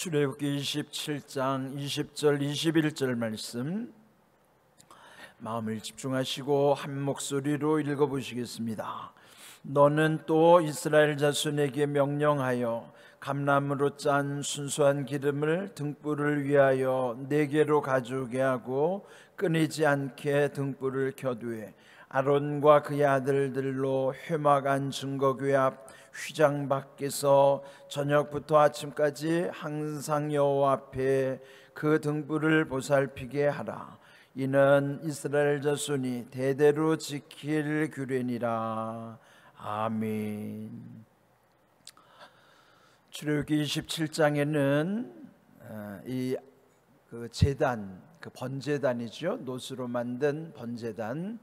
출애굽기 27장 20절 21절 말씀 마음을 집중하시고 한 목소리로 읽어보시겠습니다. 너는 또 이스라엘 자손에게 명령하여 감람으로 짠 순수한 기름을 등불을 위하여 네개로 가져오게 하고 끊이지 않게 등불을 켜두에 아론과 그의 아들들로 회막안 증거궤 앞 휘장 밖에서 저녁부터 아침까지 항상 여호와 앞에 그 등불을 보살피게 하라. 이는 이스라엘 자손이 대대로 지킬 규례니라. 아멘. 출애굽기 27장에는 그 제단, 그 번제단이죠. 노수로 만든 번제단에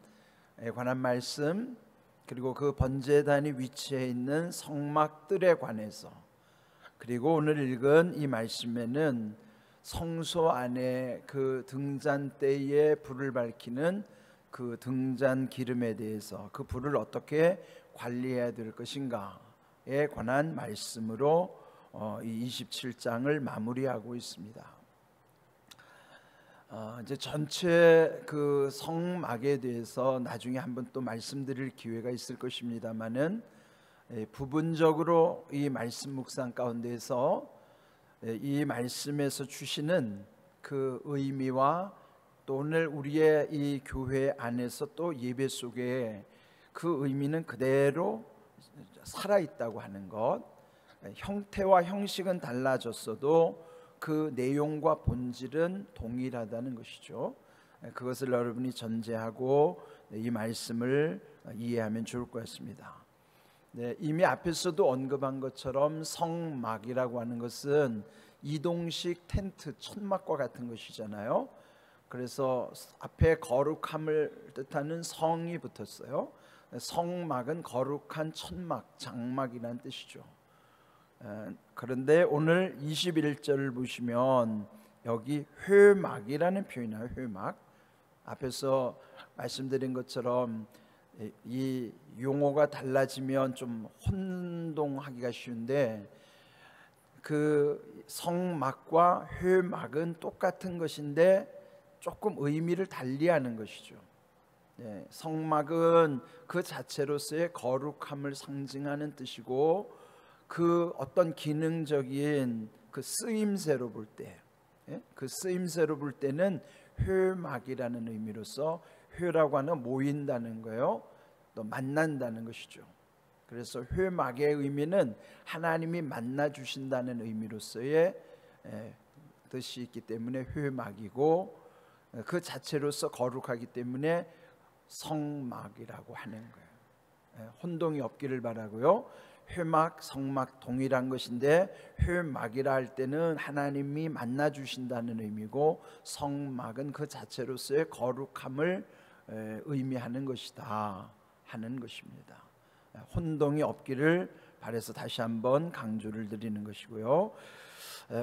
관한 말씀, 그리고 그 번제단이 위치해 있는 성막들에 관해서, 그리고 오늘 읽은 이 말씀에는 성소 안에 그 등잔대에 불을 밝히는 그 등잔 기름에 대해서, 그 불을 어떻게 관리해야 될 것인가에 관한 말씀으로 이 27장을 마무리하고 있습니다. 이제 전체 그 성막에 대해서 나중에 한번 또 말씀드릴 기회가 있을 것입니다만은, 부분적으로 이 말씀 묵상 가운데서 이 말씀에서 주시는 그 의미와 또 오늘 우리의 이 교회 안에서 또 예배 속에 그 의미는 그대로 살아있다고 하는 것, 형태와 형식은 달라졌어도 그 내용과 본질은 동일하다는 것이죠. 그것을 여러분이 전제하고 이 말씀을 이해하면 좋을 것 같습니다. 이미 앞에서도 언급한 것처럼 성막이라고 하는 것은 이동식 텐트, 천막과 같은 것이잖아요. 그래서 앞에 거룩함을 뜻하는 성이 붙었어요. 성막은 거룩한 천막, 장막이라는 뜻이죠. 그런데 오늘 21절을 보시면 여기 회막이라는 표현이 나와요. 회막. 앞에서 말씀드린 것처럼 이 용어가 달라지면 좀 혼동하기가 쉬운데, 그 성막과 회막은 똑같은 것인데 조금 의미를 달리하는 것이죠. 성막은 그 자체로서의 거룩함을 상징하는 뜻이고, 그 어떤 기능적인 그 쓰임새로 볼 때, 그 쓰임새로 볼 때는 회막이라는 의미로서, 회라고 하는 모인다는 거예요. 또 만난다는 것이죠. 그래서 회막의 의미는 하나님이 만나 주신다는 의미로서의 뜻이 있기 때문에 회막이고, 그 자체로서 거룩하기 때문에 성막이라고 하는 거예요. 혼동이 없기를 바라고요. 회막, 성막 동일한 것인데, 회막이라 할 때는 하나님이 만나 주신다는 의미고, 성막은 그 자체로서의 거룩함을 의미하는 것이다 하는 것입니다. 혼동이 없기를 바라서 다시 한번 강조를 드리는 것이고요.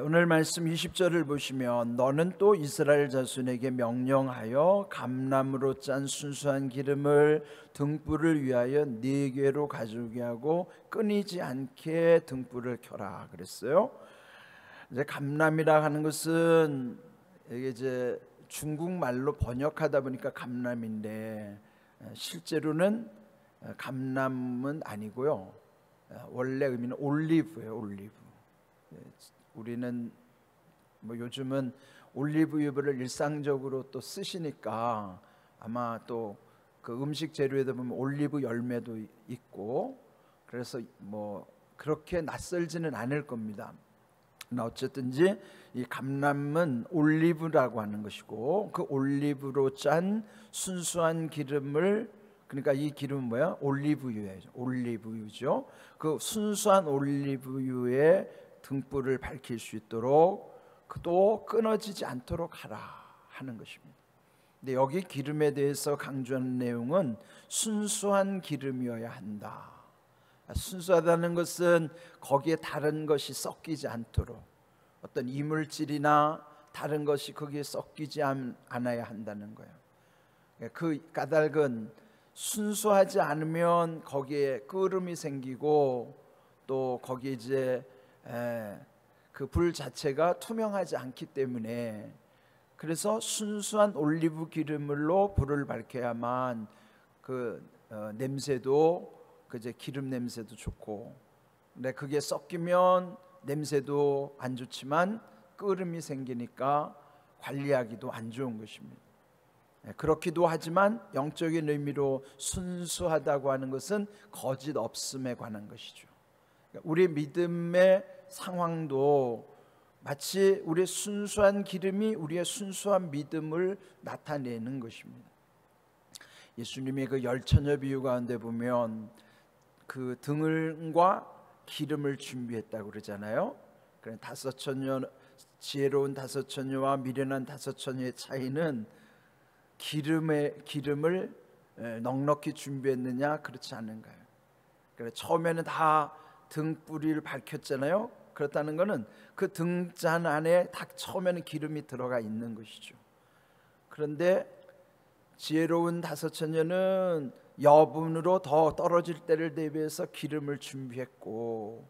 오늘 말씀 20절을 보시면, 너는 또 이스라엘 자손에게 명령하여 감람으로 짠 순수한 기름을 등불을 위하여 네개로 가져오게 하고 끊이지 않게 등불을 켜라 그랬어요. 이제 감람이라 하는 것은 이게 이제 중국말로 번역하다 보니까 감람인데, 실제로는 감람은 아니고요. 원래 의미는 올리브예요. 올리브. 우리는 뭐 요즘은 올리브유를 일상적으로 또 쓰시니까 아마 또 그 음식 재료에다 보면 올리브 열매도 있고, 그래서 뭐 그렇게 낯설지는 않을 겁니다. 어쨌든지 이 감람은 올리브라고 하는 것이고, 그 올리브로 짠 순수한 기름을, 그러니까 이 기름은 뭐야? 올리브유예요. 올리브유죠. 그 순수한 올리브유에 등불을 밝힐 수 있도록, 또 끊어지지 않도록 하라 하는 것입니다. 근데 여기 기름에 대해서 강조하는 내용은 순수한 기름이어야 한다. 순수하다는 것은 거기에 다른 것이 섞이지 않도록, 어떤 이물질이나 다른 것이 거기에 섞이지 않아야 한다는 거예요. 그 까닭은 순수하지 않으면 거기에 끓음이 생기고, 또 거기에 이제 그 불 자체가 투명하지 않기 때문에, 그래서 순수한 올리브 기름으로 불을 밝혀야만 그 냄새도 그제 기름 냄새도 좋고, 근데 그게 섞이면 냄새도 안 좋지만 끓음이 생기니까 관리하기도 안 좋은 것입니다. 그렇기도 하지만 영적인 의미로 순수하다고 하는 것은 거짓 없음에 관한 것이죠. 우리 믿음의 상황도 마치 우리의 순수한 기름이 우리의 순수한 믿음을 나타내는 것입니다. 예수님의 그 열처녀 비유 가운데 보면 그 등과 기름을 준비했다고 그러잖아요. 그래, 다섯 처녀, 지혜로운 다섯 처녀와 미련한 다섯 처녀의 차이는 기름을 넉넉히 준비했느냐 그렇지 않은가요? 그래, 처음에는 다 등불을 밝혔잖아요. 그렇다는 것은 그 등잔 안에 다 처음에는 기름이 들어가 있는 것이죠. 그런데 지혜로운 다섯 처녀는 여분으로 더 떨어질 때를 대비해서 기름을 준비했고,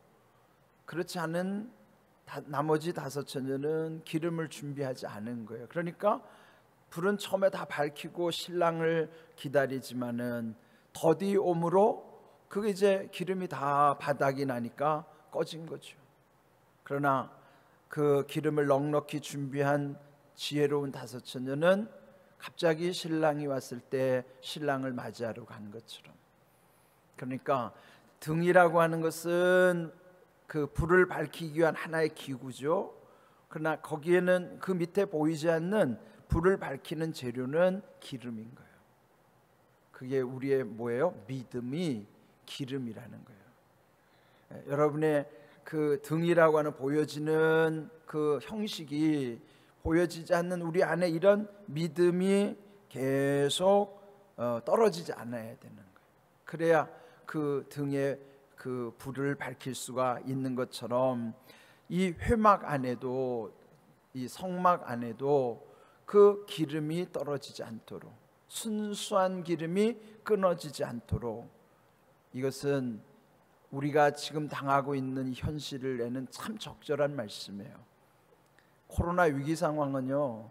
그렇지 않은 나머지 다섯 처녀는 기름을 준비하지 않은 거예요. 그러니까 불은 처음에 다 밝히고 신랑을 기다리지만은 더디 옴으로 그게 이제 기름이 다 바닥이 나니까 꺼진 거죠. 그러나 그 기름을 넉넉히 준비한 지혜로운 다섯 처녀는 갑자기 신랑이 왔을 때 신랑을 맞이하러 간 것처럼, 그러니까 등이라고 하는 것은 그 불을 밝히기 위한 하나의 기구죠. 그러나 거기에는 그 밑에 보이지 않는 불을 밝히는 재료는 기름인 거예요. 그게 우리의 뭐예요? 믿음이 기름이라는 거예요. 여러분의 그 등이라고 하는 보여지는 그 형식이 보여지지 않는 우리 안에 이런 믿음이 계속 떨어지지 않아야 되는 거예요. 그래야 그 등에 그 불을 밝힐 수가 있는 것처럼 이 회막 안에도, 이 성막 안에도 그 기름이 떨어지지 않도록, 순수한 기름이 끊어지지 않도록, 이것은 우리가 지금 당하고 있는 현실에는 참 적절한 말씀이에요. 코로나 위기 상황은요,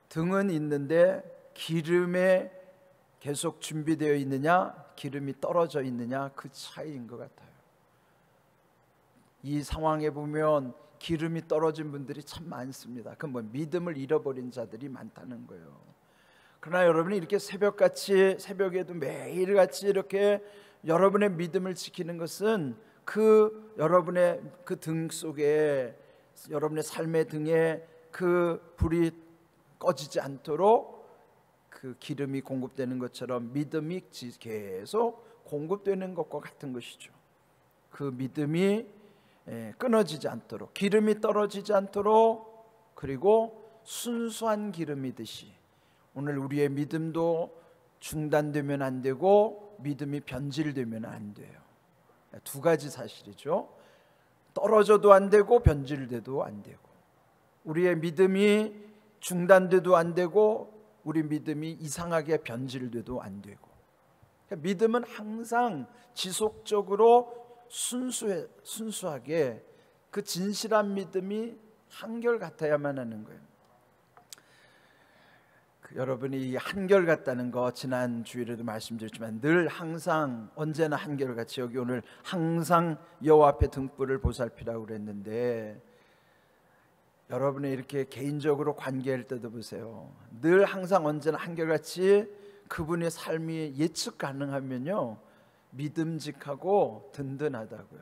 등은 있는데 기름에 계속 준비되어 있느냐, 기름이 떨어져 있느냐, 그 차이인 것 같아요. 이 상황에 보면 기름이 떨어진 분들이 참 많습니다. 그 뭐 믿음을 잃어버린 자들이 많다는 거예요. 그러나 여러분이 이렇게 새벽에도 매일같이 이렇게 여러분의 믿음을 지키는 것은 그 여러분의 그 등 속에, 여러분의 삶의 등에 그 불이 꺼지지 않도록 그 기름이 공급되는 것처럼 믿음이 계속 공급되는 것과 같은 것이죠. 그 믿음이 끊어지지 않도록, 기름이 떨어지지 않도록, 그리고 순수한 기름이듯이 오늘 우리의 믿음도 중단되면 안 되고 믿음이 변질되면 안 돼요. 두 가지 사실이죠. 떨어져도 안 되고 변질돼도 안 되고, 우리의 믿음이 중단돼도 안 되고 우리 믿음이 이상하게 변질돼도 안 되고, 믿음은 항상 지속적으로 순수하게 그 진실한 믿음이 한결같아야만 하는 거예요. 여러분이 한결같다는 거 지난 주일에도 말씀드렸지만 늘 항상 언제나 한결같이, 여기 오늘 항상 여호와 앞에 등불을 보살피라고 그랬는데, 여러분이 이렇게 개인적으로 관계할 때도 보세요. 늘 항상 언제나 한결같이 그분의 삶이 예측 가능하면요, 믿음직하고 든든하다고요.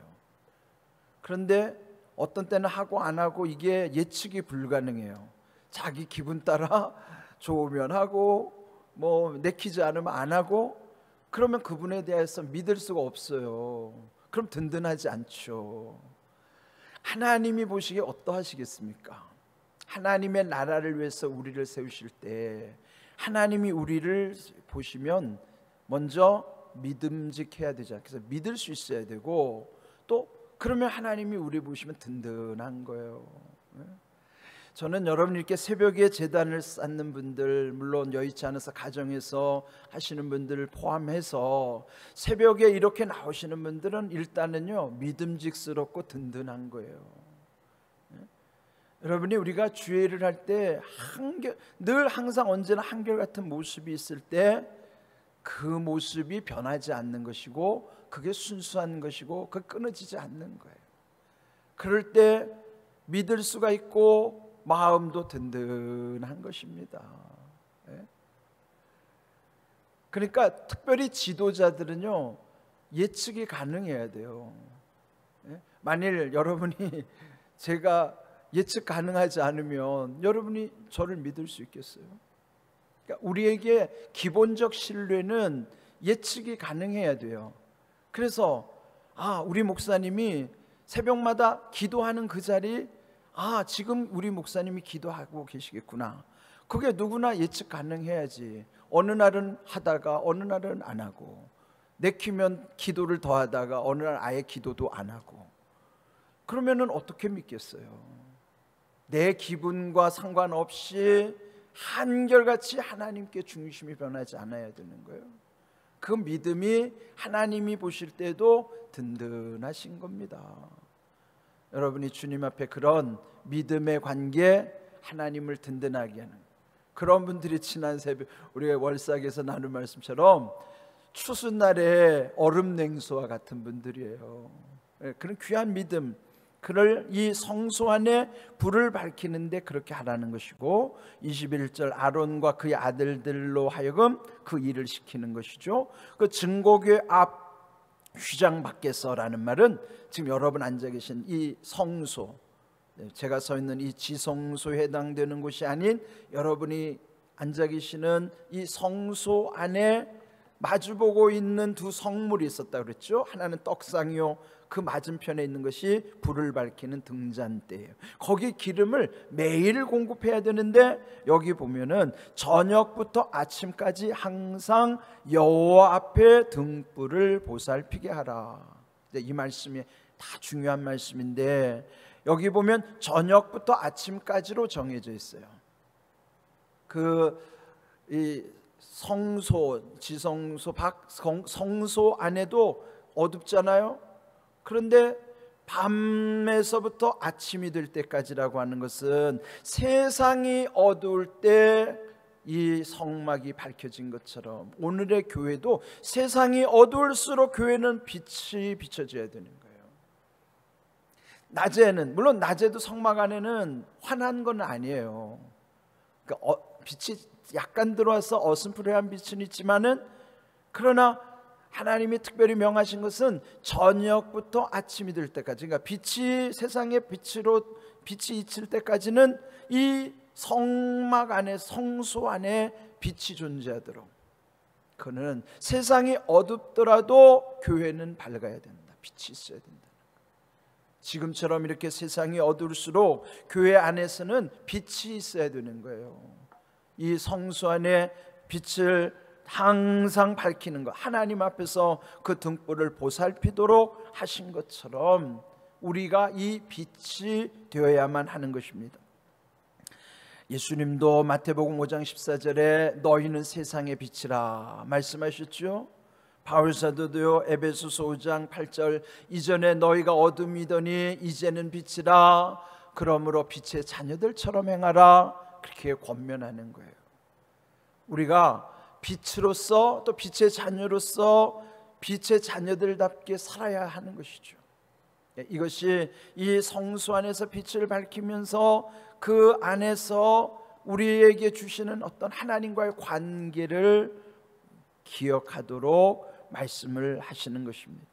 그런데 어떤 때는 하고 안 하고 이게 예측이 불가능해요. 자기 기분 따라 좋으면 하고 뭐 내키지 않으면 안 하고, 그러면 그분에 대해서 믿을 수가 없어요. 그럼 든든하지 않죠. 하나님이 보시기에 어떠하시겠습니까? 하나님의 나라를 위해서 우리를 세우실 때 하나님이 우리를 보시면 먼저 믿음직해야 되죠. 그래서 믿을 수 있어야 되고, 또 그러면 하나님이 우리 보시면 든든한 거예요. 저는 여러분 이렇게 새벽에 제단을 쌓는 분들, 물론 여의치 않아서 가정에서 하시는 분들을 포함해서 새벽에 이렇게 나오시는 분들은 일단은요 믿음직스럽고 든든한 거예요. 여러분이 우리가 주의를 할 때 늘 항상 언제나 한결같은 모습이 있을 때 그 모습이 변하지 않는 것이고 그게 순수한 것이고 그 끊어지지 않는 거예요. 그럴 때 믿을 수가 있고 마음도 든든한 것입니다. 그러니까 특별히 지도자들은요, 예측이 가능해야 돼요. 만일 여러분이 제가 예측 가능하지 않으면 여러분이 저를 믿을 수 있겠어요? 그러니까 우리에게 기본적 신뢰는 예측이 가능해야 돼요. 그래서 우리 목사님이 새벽마다 기도하는 그 자리, 지금 우리 목사님이 기도하고 계시겠구나. 그게 누구나 예측 가능해야지. 어느 날은 하다가 어느 날은 안 하고, 내키면 기도를 더 하다가 어느 날 아예 기도도 안 하고, 그러면은 어떻게 믿겠어요? 내 기분과 상관없이 한결같이 하나님께 중심이 변하지 않아야 되는 거예요. 그 믿음이 하나님이 보실 때도 든든하신 겁니다. 여러분이 주님 앞에 그런 믿음의 관계, 하나님을 든든하게 하는 그런 분들이 지난 새벽 우리가 월삭에서 나눈 말씀처럼 추수날에 얼음 냉수와 같은 분들이에요. 그런 귀한 믿음, 그를 이 성소 안에 불을 밝히는데 그렇게 하라는 것이고, 21절 아론과 그의 아들들로 하여금 그 일을 시키는 것이죠. 그 증거궤 앞 휘장 밖에서라는 말은 지금 여러분 앉아 계신 이 성소, 제가 서 있는 이 지성소에 해당되는 곳이 아닌 여러분이 앉아 계시는 이 성소 안에 마주보고 있는 두 성물이 있었다 그랬죠. 하나는 떡상이요, 그 맞은편에 있는 것이 불을 밝히는 등잔대예요. 거기 기름을 매일 공급해야 되는데, 여기 보면은 저녁부터 아침까지 항상 여호와 앞에 등불을 보살피게 하라. 이 말씀이 다 중요한 말씀인데, 여기 보면 저녁부터 아침까지로 정해져 있어요. 이 성소, 지성소, 성소 안에도 어둡잖아요. 그런데 밤에서부터 아침이 될 때까지라고 하는 것은 세상이 어두울 때 이 성막이 밝혀진 것처럼 오늘의 교회도 세상이 어두울수록 교회는 빛이 비춰져야 되는 거예요. 낮에는, 물론 낮에도 성막 안에는 환한 건 아니에요. 그러니까 빛이 약간 들어와서 어슴푸레한 빛은 있지만은, 그러나 하나님이 특별히 명하신 것은 저녁부터 아침이 될 때까지, 그러니까 빛이 세상의 빛이 있을 때까지는 이 성막 안에, 성소 안에 빛이 존재하도록, 그는 세상이 어둡더라도 교회는 밝아야 된다. 빛이 있어야 된다. 지금처럼 이렇게 세상이 어두울수록 교회 안에서는 빛이 있어야 되는 거예요. 이 성소 안에 빛을 항상 밝히는 것, 하나님 앞에서 그 등불을 보살피도록 하신 것처럼 우리가 이 빛이 되어야만 하는 것입니다. 예수님도 마태복음 5장 14절에 너희는 세상의 빛이라 말씀하셨죠. 바울 사도도요, 에베소서 5장 8절 이전에 너희가 어둠이더니 이제는 빛이라 그러므로 빛의 자녀들처럼 행하라, 그렇게 권면하는 거예요. 우리가 빛으로서, 또 빛의 자녀로서 빛의 자녀들답게 살아야 하는 것이죠. 이것이 이 성소 안에서 빛을 밝히면서 그 안에서 우리에게 주시는 어떤 하나님과의 관계를 기억하도록 말씀을 하시는 것입니다.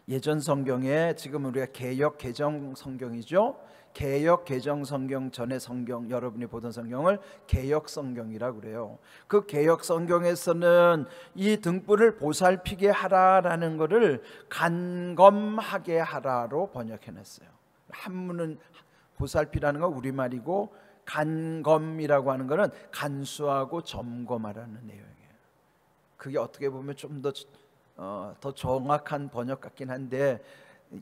예전 성경에, 지금 우리가 개역 개정 성경이죠. 개역 개정 성경 전의 성경, 여러분이 보던 성경을 개역 성경이라고 그래요. 그 개역 성경에서는 이 등불을 보살피게 하라라는 것을 간검하게 하라로 번역해놨어요. 한문은 보살피라는 건 우리말이고, 간검이라고 하는 것은 간수하고 점검하라는 내용이에요. 그게 어떻게 보면 좀 더 정확한 번역 같긴 한데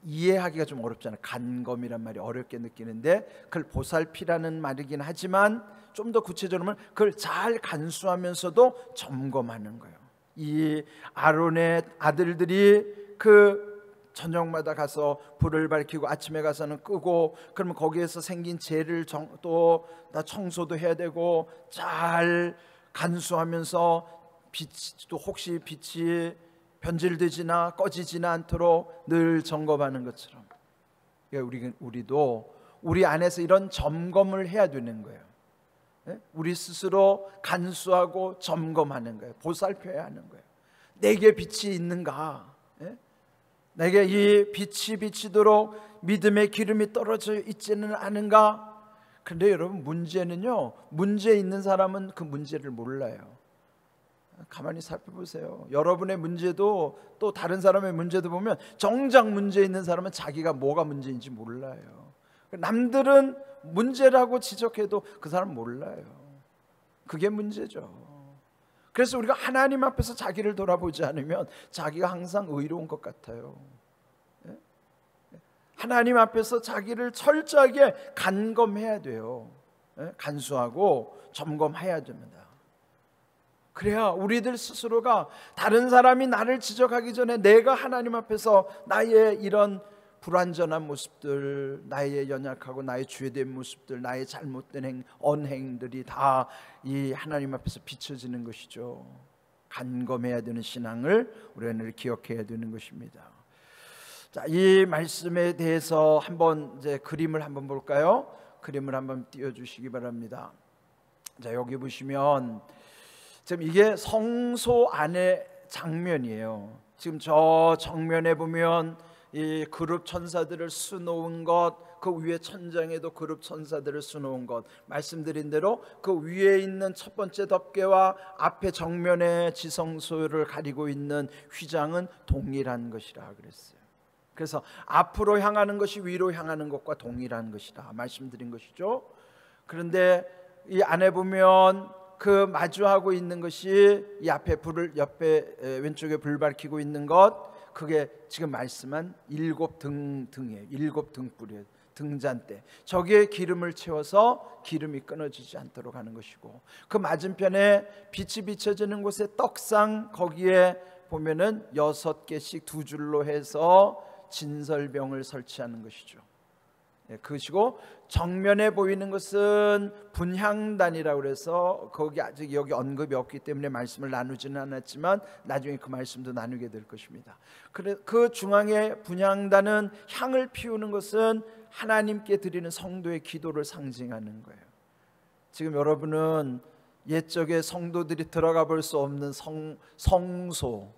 이해하기가 좀 어렵잖아요. 간검이란 말이 어렵게 느끼는데, 그걸 보살피라는 말이긴 하지만 좀 더 구체적으로 하면 그걸 잘 간수하면서도 점검하는 거예요. 이 아론의 아들들이 그 저녁마다 가서 불을 밝히고 아침에 가서는 끄고, 그러면 거기에서 생긴 재를 또 다 청소도 해야 되고, 잘 간수하면서 빛도 혹시 빛이 변질되지나 꺼지지나 않도록 늘 점검하는 것처럼, 우리도 우리 안에서 이런 점검을 해야 되는 거예요. 우리 스스로 간수하고 점검하는 거예요. 보살펴야 하는 거예요. 내게 빛이 있는가? 내게 이 빛이 비치도록 믿음의 기름이 떨어져 있지는 않은가? 그런데 여러분, 문제는요, 문제 있는 사람은 그 문제를 몰라요. 가만히 살펴보세요. 여러분의 문제도 또 다른 사람의 문제도 보면 정작 문제 있는 사람은 자기가 뭐가 문제인지 몰라요. 남들은 문제라고 지적해도 그 사람 몰라요. 그게 문제죠. 그래서 우리가 하나님 앞에서 자기를 돌아보지 않으면 자기가 항상 의로운 것 같아요. 하나님 앞에서 자기를 철저하게 간검해야 돼요. 간수하고 점검해야 됩니다. 그래야 우리들 스스로가 다른 사람이 나를 지적하기 전에 내가 하나님 앞에서 나의 이런 불완전한 모습들, 나의 연약하고 나의 죄된 모습들, 나의 잘못된 언행들이 다 이 하나님 앞에서 비춰지는 것이죠. 간검해야 되는 신앙을 우리가 늘 기억해야 되는 것입니다. 자, 이 말씀에 대해서 한번 이제 그림을 한번 볼까요? 그림을 한번 띄워주시기 바랍니다. 자, 여기 보시면 지금 이게 성소 안의 장면이에요. 지금 저 정면에 보면 이 그룹 천사들을 수놓은 것, 그 위에 천장에도 그룹 천사들을 수놓은 것, 말씀드린 대로 그 위에 있는 첫 번째 덮개와 앞에 정면에 지성소를 가리고 있는 휘장은 동일한 것이라 그랬어요. 그래서 앞으로 향하는 것이 위로 향하는 것과 동일한 것이다 말씀드린 것이죠. 그런데 이 안에 보면 그 마주하고 있는 것이 이 앞에 불을, 옆에 왼쪽에 불 밝히고 있는 것, 그게 지금 말씀한 7등이에요. 7등불이에요. 등잔대. 저기에 기름을 채워서 기름이 끊어지지 않도록 하는 것이고, 그 맞은편에 빛이 비춰지는 곳에 떡상, 거기에 보면은 6개씩 두 줄로 해서 진설병을 설치하는 것이죠. 그것이고, 정면에 보이는 것은 분향단이라고 그래서 거기 아직 여기 언급이 없기 때문에 말씀을 나누지는 않았지만 나중에 그 말씀도 나누게 될 것입니다. 그 중앙에 분향단은 향을 피우는 것은 하나님께 드리는 성도의 기도를 상징하는 거예요. 지금 여러분은 옛적의 성도들이 들어가 볼 수 없는 성소를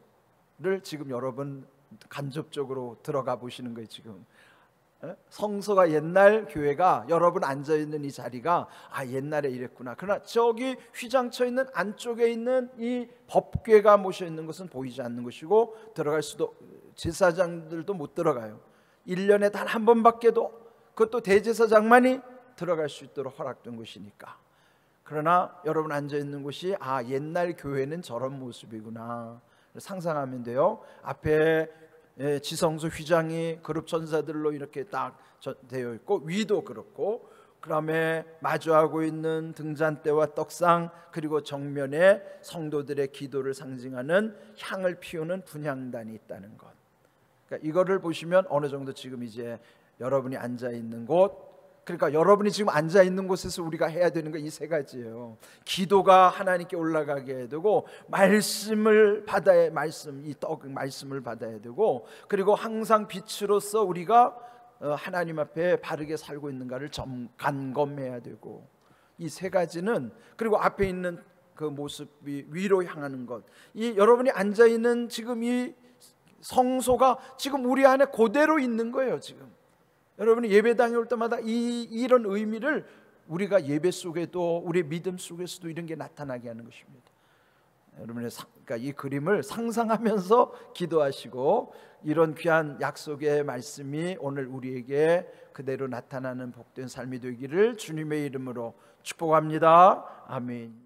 지금 여러분 간접적으로 들어가 보시는 거예요. 지금 성소가, 옛날 교회가 여러분 앉아있는 이 자리가 옛날에 이랬구나. 그러나 저기 휘장쳐 있는 안쪽에 있는 이 법궤가 모셔있는 것은 보이지 않는 것이고, 들어갈 수도, 제사장들도 못 들어가요. 1년에 단 한 번밖에도, 그것도 대제사장만이 들어갈 수 있도록 허락된 것이니까. 그러나 여러분 앉아있는 곳이 옛날 교회는 저런 모습이구나 상상하면 돼요. 앞에 지성소 휘장이 그룹 천사들로 이렇게 딱 되어 있고, 위도 그렇고, 그 다음에 마주하고 있는 등잔대와 떡상, 그리고 정면에 성도들의 기도를 상징하는 향을 피우는 분향단이 있다는 것. 그러니까 이거를 보시면 어느 정도 지금 이제 여러분이 앉아 있는 곳, 그러니까 여러분이 지금 앉아 있는 곳에서 우리가 해야 되는 거 이 세 가지예요. 기도가 하나님께 올라가게 해야 되고, 말씀을 받아야, 이 떡 말씀을 받아야 되고, 그리고 항상 빛으로서 우리가 하나님 앞에 바르게 살고 있는가를 간검해야 되고, 이 세 가지는, 그리고 앞에 있는 그 모습이 위로 향하는 것, 이 여러분이 앉아 있는 지금 이 성소가 지금 우리 안에 그대로 있는 거예요. 지금 여러분이 예배당에 올 때마다 이런 의미를 우리가 예배 속에도, 우리 믿음 속에서도 이런 게 나타나게 하는 것입니다. 여러분의 그러니까 이 그림을 상상하면서 기도하시고, 이런 귀한 약속의 말씀이 오늘 우리에게 그대로 나타나는 복된 삶이 되기를 주님의 이름으로 축복합니다. 아멘.